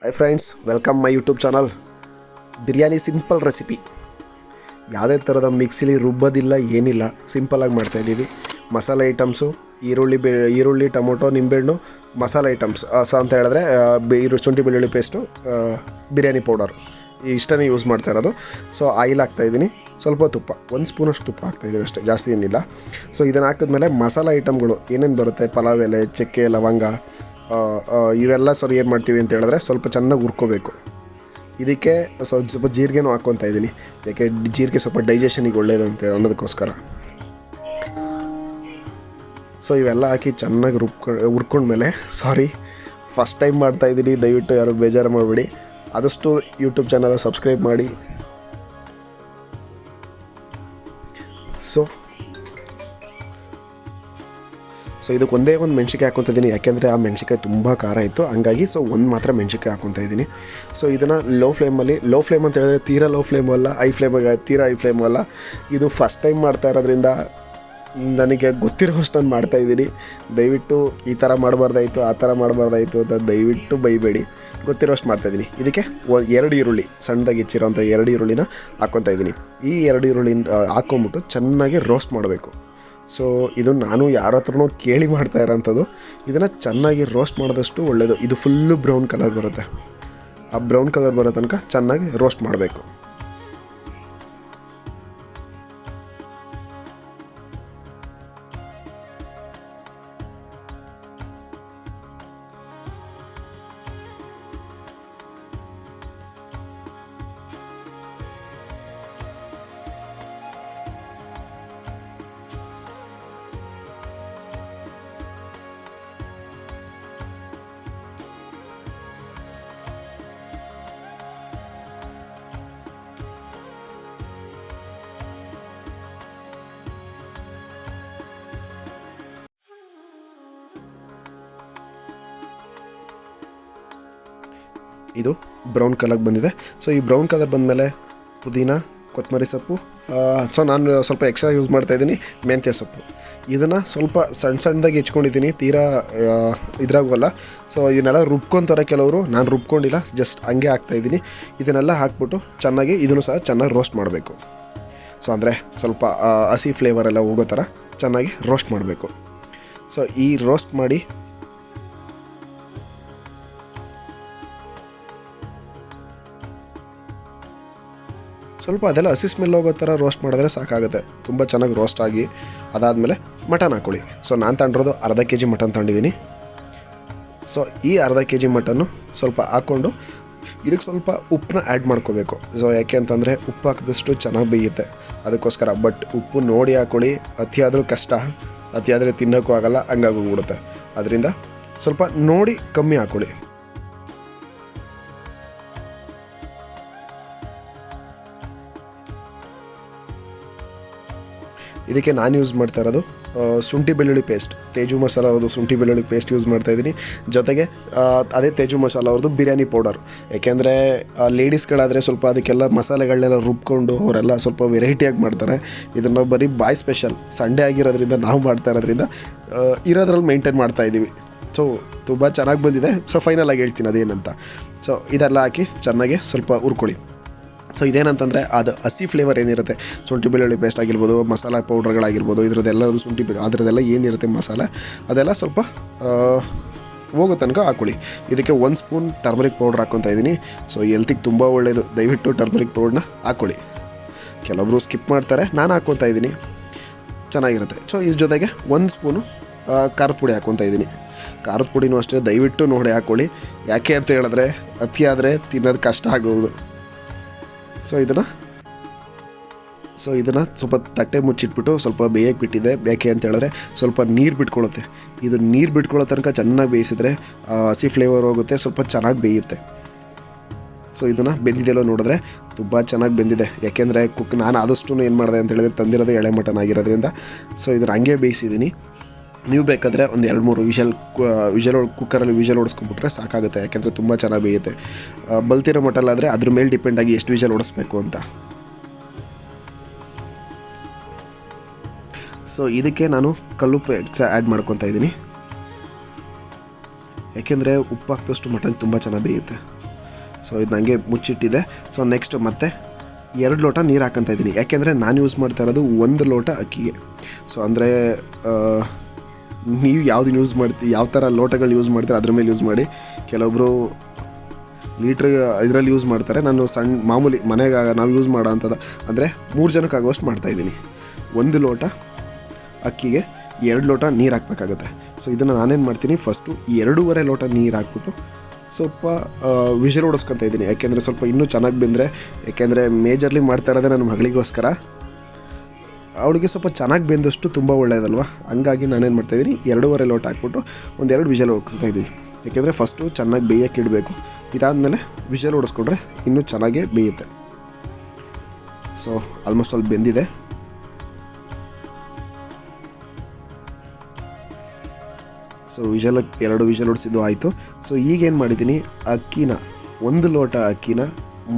Hi friends, welcome my YouTube channel. Biryani simple recipe. ಯಾವುದೇ ಥರದ ಮಿಕ್ಸಿಲಿ ರುಬ್ಬೋದಿಲ್ಲ, ಏನಿಲ್ಲ, ಸಿಂಪಲಾಗಿ ಮಾಡ್ತಾಯಿದ್ದೀವಿ. ಮಸಾಲೆ ಐಟಮ್ಸು ಈರುಳ್ಳಿ, ಟೊಮೊಟೊ, ನಿಂಬೆಹಣ್ಣು, ಮಸಾಲೆ ಐಟಮ್ಸ್ ಅಂತ ಹೇಳಿದ್ರೆ ಶುಂಠಿ ಬೆಳ್ಳುಳ್ಳಿ ಪೇಸ್ಟು, ಬಿರಿಯಾನಿ ಪೌಡರ್ ಇಷ್ಟನೇ ಯೂಸ್ ಮಾಡ್ತಾ ಇರೋದು. ಸೊ ಆಯಿಲ್ ಹಾಕ್ತಾಯಿದ್ದೀನಿ, ಸ್ವಲ್ಪ ತುಪ್ಪ, 1 ಸ್ಪೂನಷ್ಟು ತುಪ್ಪ ಹಾಕ್ತಾಯಿದ್ದೀನಿ ಅಷ್ಟೇ, ಜಾಸ್ತಿ ಏನಿಲ್ಲ. ಸೊ ಇದನ್ನು ಹಾಕಿದ್ಮೇಲೆ ಮಸಾಲೆ ಐಟಮ್ಗಳು ಏನೇನು ಬರುತ್ತೆ, ಪಲಾವ್ ಎಲೆ, ಚಕ್ಕೆ, ಲವಂಗ, ಇವೆಲ್ಲ ಸರಿ ಏನು ಮಾಡ್ತೀವಿ ಅಂತ ಹೇಳಿದ್ರೆ ಸ್ವಲ್ಪ ಚೆನ್ನಾಗಿ ಹುರ್ಕೋಬೇಕು. ಇದಕ್ಕೆ ಸ್ವಲ್ಪ ಜೀರಿಗೆನೂ ಹಾಕ್ಕೊತಾ ಇದ್ದೀನಿ, ಯಾಕೆ ಜೀರಿಗೆ ಸ್ವಲ್ಪ ಡೈಜೆಷನಿಗೆ ಒಳ್ಳೆಯದು ಅಂತ ಅನ್ನೋದಕ್ಕೋಸ್ಕರ. ಸೊ ಇವೆಲ್ಲ ಹಾಕಿ ಚೆನ್ನಾಗಿ ಹುರ್ಕೊಂಡ್ಮೇಲೆ, ಫಸ್ಟ್ ಟೈಮ್ ಮಾಡ್ತಾಯಿದ್ದೀನಿ, ದಯವಿಟ್ಟು ಯಾರು ಬೇಜಾರು ಮಾಡಬೇಡಿ. ಆದಷ್ಟು ಯೂಟ್ಯೂಬ್ ಚಾನಲ್ ಸಬ್ಸ್ಕ್ರೈಬ್ ಮಾಡಿ. ಸೊ ಇದಕ್ಕೆ ಒಂದೇ ಒಂದು ಮೆಣ್ಸಿಕಾಯಿ ಹಾಕ್ಕೊತಿದ್ದೀನಿ, ಯಾಕೆಂದರೆ ಆ ಮೆಣ್ಸಿಕಾಯಿ ತುಂಬ ಖಾರ ಇತ್ತು, ಹಂಗಾಗಿ ಒಂದು ಮಾತ್ರ ಮೆಣ್ಸಿಕಾಯಿ ಹಾಕ್ಕೊತಾ ಇದ್ದೀನಿ. ಸೊ ಇದನ್ನು ಲೋ ಫ್ಲೇಮ್ ಅಂತ ಹೇಳಿದ್ರೆ ತೀರಾ ಲೋ ಫ್ಲೇಮು ಅಲ್ಲ, ತೀರಾ ಹೈ ಫ್ಲೇಮು ಅಲ್ಲ. ಇದು ಫಸ್ಟ್ ಟೈಮ್ ಮಾಡ್ತಾ ಇರೋದ್ರಿಂದ ನನಗೆ ಗೊತ್ತಿರೋಷ್ಟು ನಾನು ಮಾಡ್ತಾಯಿದ್ದೀನಿ. ದಯವಿಟ್ಟು ಈ ಥರ ಮಾಡಬಾರ್ದಾಯಿತು, ಆ ಥರ ಮಾಡಬಾರ್ದಾಯಿತು ಅಂತ ದಯವಿಟ್ಟು ಬೈಬೇಡಿ. ಗೊತ್ತಿರೋಷ್ಟು ಮಾಡ್ತಾಯಿದ್ದೀನಿ. ಇದಕ್ಕೆ 2 ಈರುಳ್ಳಿ, ಸಣ್ಣದಾಗಿ ಹೆಚ್ಚಿರೋಂಥ 2 ಈರುಳ್ಳಿನ ಹಾಕ್ಕೊತಾ ಇದ್ದೀನಿ. ಈ 2 ಈರುಳ್ಳಿನ ಹಾಕ್ಕೊಂಬಿಟ್ಟು ಚೆನ್ನಾಗಿ ರೋಸ್ಟ್ ಮಾಡಬೇಕು. ಸೊ ಇದು ನಾನು ಯಾರ ಹತ್ರನೂ ಕೇಳಿ ಮಾಡ್ತಾ ಇರೋಂಥದ್ದು. ಇದನ್ನು ಚೆನ್ನಾಗಿ ರೋಸ್ಟ್ ಮಾಡಿದಷ್ಟು ಒಳ್ಳೆಯದು. ಇದು ಫುಲ್ಲು ಬ್ರೌನ್ ಕಲರ್ ಬರುತ್ತೆ. ಆ ಬ್ರೌನ್ ಕಲರ್ ಬರೋ ತನಕ ಚೆನ್ನಾಗಿ ರೋಸ್ಟ್ ಮಾಡಬೇಕು. ಇದು ಬ್ರೌನ್ ಕಲರ್ ಬಂದಿದೆ. ಸೊ ಈ ಬ್ರೌನ್ ಕಲರ್ ಬಂದಮೇಲೆ ಪುದೀನ, ಕೊತ್ತಂಬರಿ ಸೊಪ್ಪು, ಸೊ ನಾನು ಸ್ವಲ್ಪ ಎಕ್ಸ್ಟ್ರಾ ಯೂಸ್ ಮಾಡ್ತಾಯಿದ್ದೀನಿ ಮೆಂತ್ಯ ಸೊಪ್ಪು. ಇದನ್ನು ಸ್ವಲ್ಪ ಸಣ್ಣದಾಗಿ ಹೆಚ್ಕೊಂಡಿದ್ದೀನಿ, ತೀರಾ ಇದ್ರಾಗಲ್ಲ. ಸೊ ಇದನ್ನೆಲ್ಲ ರುಬ್ಕೊತಾರೆ ಕೆಲವರು, ನಾನು ರುಬ್ಕೊಂಡಿಲ್ಲ, ಜಸ್ಟ್ ಹಂಗೆ ಹಾಕ್ತಾಯಿದ್ದೀನಿ. ಇದನ್ನೆಲ್ಲ ಹಾಕ್ಬಿಟ್ಟು ಚೆನ್ನಾಗಿ ಇದನ್ನು ಸಹ ಚೆನ್ನಾಗಿ ರೋಸ್ಟ್ ಮಾಡಬೇಕು. ಸೊ ಅಂದರೆ ಸ್ವಲ್ಪ ಹಸಿ ಫ್ಲೇವರೆಲ್ಲ ಹೋಗೋ ಥರ ಚೆನ್ನಾಗಿ ರೋಸ್ಟ್ ಮಾಡಬೇಕು. ಸೊ ಈ ರೋಸ್ಟ್ ಮಾಡಿ ಸ್ವಲ್ಪ ಅದೆಲ್ಲ ಹಸಿ ಸ್ಮೆಲ್ ಹೋಗೋ ಥರ ರೋಸ್ಟ್ ಮಾಡಿದ್ರೆ ಸಾಕಾಗುತ್ತೆ. ತುಂಬ ಚೆನ್ನಾಗಿ ರೋಸ್ಟ್ ಆಗಿ ಅದಾದಮೇಲೆ ಮಟನ್ ಹಾಕ್ಕೊಳ್ಳಿ. ಸೊ ನಾನು ತಗೊಂಡಿರೋದು ಅರ್ಧ kg ಮಟನ್ ತಗೊಂಡಿದ್ದೀನಿ. ಸೊ ಈ ಅರ್ಧ kg ಮಟನ್ನು ಸ್ವಲ್ಪ ಹಾಕ್ಕೊಂಡು ಇದಕ್ಕೆ ಸ್ವಲ್ಪ ಉಪ್ಪನ್ನ ಆ್ಯಡ್ ಮಾಡ್ಕೋಬೇಕು. ಸೊ ಯಾಕೆ ಅಂತಂದರೆ ಉಪ್ಪು ಹಾಕಿದಷ್ಟು ಚೆನ್ನಾಗಿ ಬೇಯುತ್ತೆ, ಅದಕ್ಕೋಸ್ಕರ. ಬಟ್ ಉಪ್ಪು ನೋಡಿ ಹಾಕ್ಕೊಳ್ಳಿ, ಅತಿಯಾದರೂ ಕಷ್ಟ, ಅತಿಯಾದರೆ ತಿನ್ನೋಕ್ಕೂ ಆಗೋಲ್ಲ, ಹಂಗಾಗೋಗ್ಬಿಡುತ್ತೆ. ಅದರಿಂದ ಸ್ವಲ್ಪ ನೋಡಿ ಕಮ್ಮಿ ಹಾಕ್ಕೊಳ್ಳಿ. ಇದಕ್ಕೆ ನಾನು ಯೂಸ್ ಮಾಡ್ತಾ ಇರೋದು ಶುಂಠಿ ಬೆಳ್ಳುಳ್ಳಿ ಪೇಸ್ಟ್, ತೇಜು ಮಸಾಲ ಅವ್ರದ್ದು ಶುಂಠಿ ಬೆಳ್ಳುಳ್ಳಿ ಪೇಸ್ಟ್ ಯೂಸ್ ಮಾಡ್ತಾಯಿದ್ದೀನಿ. ಜೊತೆಗೆ ಅದೇ ತೇಜು ಮಸಾಲ ಅವ್ರದ್ದು ಬಿರಿಯಾನಿ ಪೌಡರ್. ಯಾಕೆಂದರೆ ಲೇಡೀಸ್ಗಳಾದರೆ ಸ್ವಲ್ಪ ಅದಕ್ಕೆಲ್ಲ ಮಸಾಲೆಗಳನ್ನೆಲ್ಲ ರುಬ್ಕೊಂಡು ಅವರೆಲ್ಲ ಸ್ವಲ್ಪ ವೆರೈಟಿಯಾಗಿ ಮಾಡ್ತಾರೆ. ಇದನ್ನು ಬರೀ ಬಾಯ್ ಸ್ಪೆಷಲ್ ಸಂಡೇ ಆಗಿರೋದ್ರಿಂದ ನಾವು ಮಾಡ್ತಾ ಇರೋದ್ರಿಂದ ಇರೋದ್ರಲ್ಲಿ ಮೇಂಟೈನ್ ಮಾಡ್ತಾಯಿದ್ದೀವಿ. ಸೊ ತುಂಬ ಚೆನ್ನಾಗಿ ಬಂದಿದೆ. ಸೊ ಫೈನಲಾಗಿ ಹೇಳ್ತೀನಿ ಅದೇನಂತ. ಸೊ ಇದೆಲ್ಲ ಹಾಕಿ ಚೆನ್ನಾಗಿ ಸ್ವಲ್ಪ ಹುರ್ಕೊಳ್ಳಿ. ಸೊ ಇದೇನಂತಂದರೆ ಅದು ಹಸಿ ಫ್ಲೇವರ್ ಏನಿರುತ್ತೆ, ಶುಂಠಿ ಬೆಳ್ಳುಳ್ಳಿ ಪೇಸ್ಟ್ ಆಗಿರ್ಬೋದು, ಮಸಾಲ ಪೌಡ್ರ್ಗಳಾಗಿರ್ಬೋದು, ಇದರದ್ದೆಲ್ಲದು ಅದರದ್ದೆಲ್ಲ ಏನಿರುತ್ತೆ ಮಸಾಲೆ, ಅದೆಲ್ಲ ಸ್ವಲ್ಪ ಹೋಗೋ ತನಕ ಹಾಕ್ಕೊಳ್ಳಿ. ಇದಕ್ಕೆ 1 ಸ್ಪೂನ್ ಟರ್ಮರಿಕ್ ಪೌಡ್ರ್ ಹಾಕ್ಕೊತಾ ಇದ್ದೀನಿ. ಸೊ ಹೆಲ್ತಿಗೆ ತುಂಬ ಒಳ್ಳೆಯದು, ದಯವಿಟ್ಟು ಟರ್ಮರಿಕ್ ಪೌಡ್ರನ್ನ ಹಾಕ್ಕೊಳ್ಳಿ. ಕೆಲವೊಬ್ಬರು ಸ್ಕಿಪ್ ಮಾಡ್ತಾರೆ, ನಾನು ಹಾಕ್ಕೊತಾ ಇದ್ದೀನಿ, ಚೆನ್ನಾಗಿರುತ್ತೆ. ಸೊ ಇದ್ರ ಜೊತೆಗೆ 1 ಸ್ಪೂನು ಖಾರದ ಪುಡಿ ಹಾಕ್ಕೊತಾ ಇದ್ದೀನಿ. ಖಾರದ ಪುಡಿನೂ ಅಷ್ಟೇ ದಯವಿಟ್ಟು ನೋಡಿ ಹಾಕ್ಕೊಳ್ಳಿ. ಯಾಕೆ ಅಂತ ಹೇಳಿದ್ರೆ ಅತಿಯಾದರೆ ತಿನ್ನೋದು ಕಷ್ಟ ಆಗೋದು. ಸೊ ಇದನ್ನು ಸ್ವಲ್ಪ ತಟ್ಟೆ ಮುಚ್ಚಿಟ್ಬಿಟ್ಟು ಸ್ವಲ್ಪ ಬೇಯಕ್ಕೆ ಬಿಟ್ಟಿದೆ. ಯಾಕೆ ಅಂತ ಹೇಳಿದ್ರೆ ಸ್ವಲ್ಪ ನೀರು ಬಿಟ್ಕೊಳ್ಳುತ್ತೆ. ಇದು ನೀರು ಬಿಟ್ಕೊಳ್ಳೋ ತನಕ ಚೆನ್ನಾಗಿ ಬೇಯಿಸಿದ್ರೆ ಹಸಿ ಫ್ಲೇವರ್ ಹೋಗುತ್ತೆ, ಸ್ವಲ್ಪ ಚೆನ್ನಾಗಿ ಬೇಯುತ್ತೆ. ಸೊ ಇದನ್ನು ಬೆಂದಿದೆಲ್ಲೋ ನೋಡಿದ್ರೆ ತುಂಬ ಚೆನ್ನಾಗಿ ಬೆಂದಿದೆ. ಯಾಕೆಂದರೆ ನಾನು ಆದಷ್ಟು ಏನು ಮಾಡಿದೆ ಅಂತ ಹೇಳಿದ್ರೆ ತಂದಿರೋದು ಎಳೆ ಮಟನ್ ಆಗಿರೋದ್ರಿಂದ ಸೊ ಇದನ್ನು ಹಂಗೆ ಬೇಯಿಸಿದ್ದೀನಿ. ನೀವು ಬೇಕಾದರೆ ಒಂದು 2-3 ಕುಕ್ಕರಲ್ಲಿ ವಿಷಲ್ ಹೊಡಿಸ್ಕೊಂಡ್ಬಿಟ್ರೆ ಸಾಕಾಗುತ್ತೆ. ಯಾಕೆಂದರೆ ತುಂಬ ಚೆನ್ನಾಗಿ ಬೇಯುತ್ತೆ. ಬಲ್ತಿರೋ ಮಟನ್ ಆದರೆ ಅದ್ರ ಮೇಲೆ ಡಿಪೆಂಡಾಗಿ ಎಷ್ಟು ವಿಷಲ್ ಹೊಡಿಸ್ಬೇಕು ಅಂತ. ಸೊ ಇದಕ್ಕೆ ನಾನು ಕಲ್ಲುಪ್ಪು ಎಕ್ಸ್ಟ್ರಾ ಆ್ಯಡ್ ಮಾಡ್ಕೊತಾ ಇದ್ದೀನಿ. ಯಾಕೆಂದರೆ ಉಪ್ಪು ಹಾಕಿದಷ್ಟು ಮಟನ್ ತುಂಬ ಚೆನ್ನಾಗಿ ಬೇಯುತ್ತೆ. ಸೊ ಇದು ನನಗೆ ಮುಚ್ಚಿಟ್ಟಿದೆ. ಸೊ ನೆಕ್ಸ್ಟ್ ಮತ್ತೆ 2 ಲೋಟ ನೀರು ಹಾಕ್ಕೊತಾ ಇದ್ದೀನಿ. ಯಾಕೆಂದರೆ ನಾನು ಯೂಸ್ ಮಾಡ್ತಾ ಇರೋದು 1 ಲೋಟ ಅಕ್ಕಿಗೆ. ಸೊ ಅಂದರೆ ನೀವು ಯಾವ್ದು ಯೂಸ್ ಮಾಡ್ತೀವಿ, ಯಾವ ಥರ ಲೋಟಗಳು ಯೂಸ್ ಮಾಡ್ತಾರೆ ಅದ್ರ ಮೇಲೆ ಯೂಸ್ ಮಾಡಿ. ಕೆಲವೊಬ್ಬರು ಲೀಟ್ರ್ ಇದರಲ್ಲಿ ಯೂಸ್ ಮಾಡ್ತಾರೆ. ನಾನು ಸಣ್ಣ ಮಾಮೂಲಿ ಮನೆಗೆ ನಾವು ಯೂಸ್ ಮಾಡೋ ಅಂಥದ್ದು ಅಂದರೆ 3 ಜನಕ್ಕೆ ಆಗೋಷ್ಟು ಮಾಡ್ತಾಯಿದ್ದೀನಿ. 1 ಲೋಟ ಅಕ್ಕಿಗೆ 2 ಲೋಟ ನೀರು ಹಾಕಬೇಕಾಗುತ್ತೆ. ಸೊ ಇದನ್ನು ನಾನೇನು ಮಾಡ್ತೀನಿ, ಫಸ್ಟು 2.5 ಲೋಟ ನೀರು ಹಾಕ್ಬಿಟ್ಟು ಸ್ವಲ್ಪ ವಿಷಲ್ ಹೊಡಿಸ್ಕೊತಾ ಇದ್ದೀನಿ. ಯಾಕೆಂದರೆ ಸ್ವಲ್ಪ ಇನ್ನೂ ಚೆನ್ನಾಗಿ ಬೆಂದರೆ, ಯಾಕೆಂದರೆ ಮೇಜರ್ಲಿ ಮಾಡ್ತಾ ಇರೋದೇ ನನ್ನ ಮಗಳಿಗೋಸ್ಕರ. ಅವಳಿಗೆ ಸ್ವಲ್ಪ ಚೆನ್ನಾಗಿ ಬೆಂದಷ್ಟು ತುಂಬ ಒಳ್ಳೆಯದಲ್ವ. ಹಂಗಾಗಿ ನಾನೇನು ಮಾಡ್ತಾಯಿದ್ದೀನಿ, 2.5 ಲೋಟ ಹಾಕ್ಬಿಟ್ಟು 1-2 ವಿಷಲ್ ಹೊಡಿಸ್ತಾ ಇದ್ದೀನಿ. ಯಾಕೆಂದರೆ ಫಸ್ಟು ಚೆನ್ನಾಗಿ ಬೇಯಕ್ಕೆ ಇಡಬೇಕು. ಇದಾದಮೇಲೆ ವಿಷಲ್ ಹೊಡಿಸ್ಕೊಂಡ್ರೆ ಇನ್ನೂ ಚೆನ್ನಾಗೇ ಬೇಯುತ್ತೆ. ಸೊ ಆಲ್ಮೋಸ್ಟ್ ಅಲ್ಲಿ ಬೆಂದಿದೆ. ಸೊ 2 ವಿಷಲ್ ಹೊಡಿಸಿದ್ದು ಆಯಿತು. ಸೊ ಈಗೇನು ಮಾಡಿದ್ದೀನಿ, ಅಕ್ಕಿನ 1 ಲೋಟ ಅಕ್ಕಿನ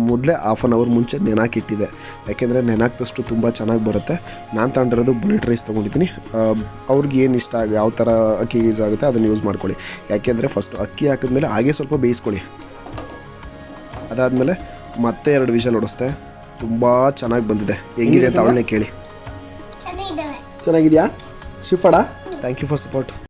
ಮೊದಲೇ ಹಾಫ್ ಆನ್ ಅವರ್ ಮುಂಚೆ ನೆನಾಕಿಟ್ಟಿದೆ. ಯಾಕೆಂದರೆ ನೆನಾಕ್ದಷ್ಟು ತುಂಬ ಚೆನ್ನಾಗಿ ಬರುತ್ತೆ. ನಾನು ತಗೊಂಡಿರೋದು ಬುಲೆಟ್ ರೈಸ್ ತೊಗೊಂಡಿದ್ದೀನಿ. ಅವ್ರಿಗೆ ಏನು ಇಷ್ಟ ಯಾವ ಥರ ಅಕ್ಕಿ ಯೂಸ್ ಆಗುತ್ತೆ ಅದನ್ನು ಯೂಸ್ ಮಾಡ್ಕೊಳ್ಳಿ. ಯಾಕೆಂದರೆ ಫಸ್ಟು ಅಕ್ಕಿ ಹಾಕಿದ್ಮೇಲೆ ಹಾಗೆ ಸ್ವಲ್ಪ ಬೇಯಿಸ್ಕೊಳ್ಳಿ. ಅದಾದಮೇಲೆ ಮತ್ತೆ 2 ವಿಷಲ್ ಹೊಡಿಸ್ದೆ. ತುಂಬ ಚೆನ್ನಾಗಿ ಬಂದಿದೆ. ಹೆಂಗಿದೆ ಅಂತ ಅವಳನ್ನೇ ಕೇಳಿ. ಚೆನ್ನಾಗಿದೆಯಾ ಶಿವಪಡ? Thank you for support.